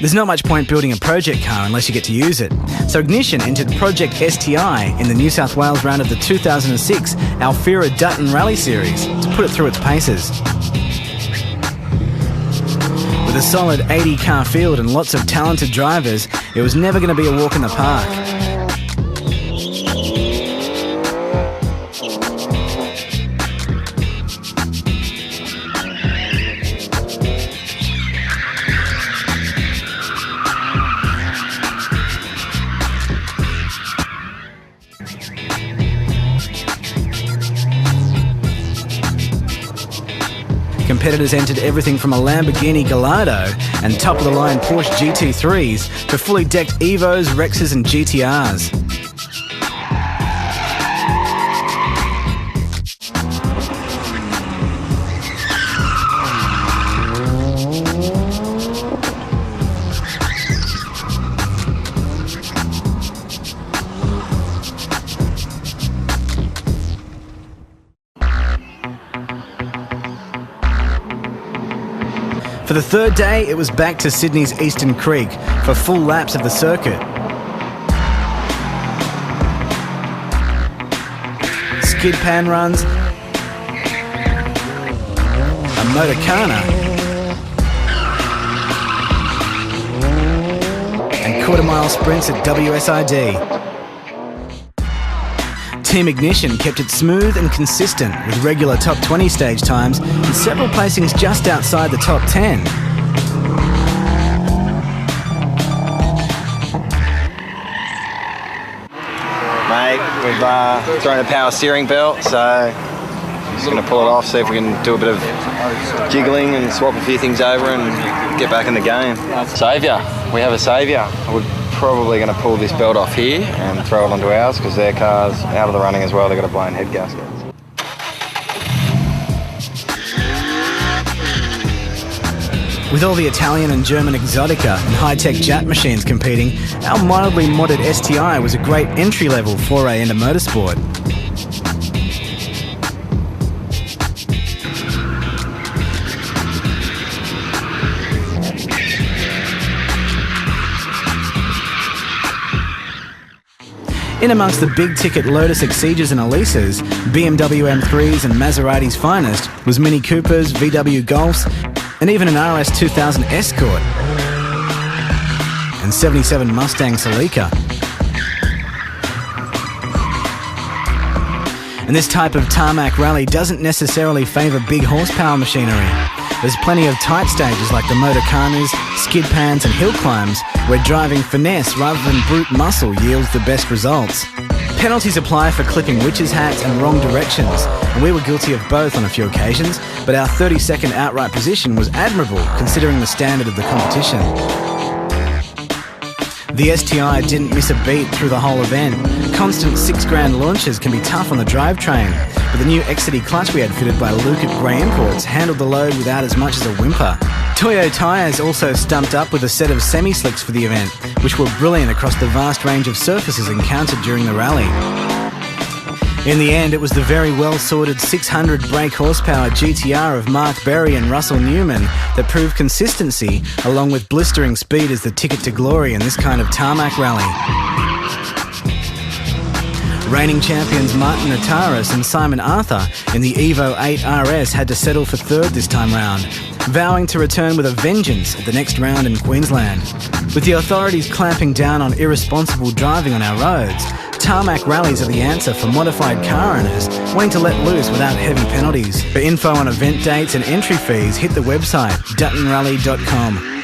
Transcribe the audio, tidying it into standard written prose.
There's not much point building a project car unless you get to use it. So Ignition entered Project STI in the New South Wales round of the 2006 Alfira Dutton Rally series to put it through its paces. With a solid 80 car field and lots of talented drivers, it was never going to be a walk in the park. Competitors entered everything from a Lamborghini Gallardo and top-of-the-line Porsche GT3s to fully decked Evos, Rexes and GTRs. For the third day, it was back to Sydney's Eastern Creek for full laps of the circuit. Skid pan runs, a motorcana, and quarter-mile sprints at WSID. Team Ignition kept it smooth and consistent with regular top 20 stage times and several placings just outside the top 10. Mate, we've thrown a power steering belt, so just going to pull it off, see if we can do a bit of jiggling and swap a few things over and get back in the game. Saviour, we have a saviour. We're probably going to pull this belt off here and throw it onto ours because their car's out of the running as well. They've got a blown head gasket. With all the Italian and German Exotica and high-tech jet machines competing, our mildly modded STI was a great entry-level foray into motorsport. In amongst the big-ticket Lotus Exigers and Elises, BMW M3s and Maseratis finest was Mini Coopers, VW Golfs, and even an RS 2000 Escort, and 77 Mustang Celica. And this type of tarmac rally doesn't necessarily favour big horsepower machinery. There's plenty of tight stages like the motorcanas, skid pans and hill climbs where driving finesse rather than brute muscle yields the best results. Penalties apply for clipping witches' hats and wrong directions, and we were guilty of both on a few occasions, but our 30-second outright position was admirable considering the standard of the competition. The STI didn't miss a beat through the whole event. Constant 6 grand launches can be tough on the drivetrain, but the new Exity clutch we had fitted by Luke at Grey Imports handled the load without as much as a whimper. Toyo tyres also stumped up with a set of semi-slicks for the event, which were brilliant across the vast range of surfaces encountered during the rally. In the end, it was the very well-sorted 600 brake horsepower GTR of Mark Berry and Russell Newman that proved consistency, along with blistering speed as the ticket to glory in this kind of tarmac rally. Reigning champions Martin Nataris and Simon Arthur in the Evo 8 RS had to settle for third this time round, vowing to return with a vengeance at the next round in Queensland. With the authorities clamping down on irresponsible driving on our roads, tarmac rallies are the answer for modified car owners wanting to let loose without heavy penalties. For info on event dates and entry fees, hit the website duttonrally.com.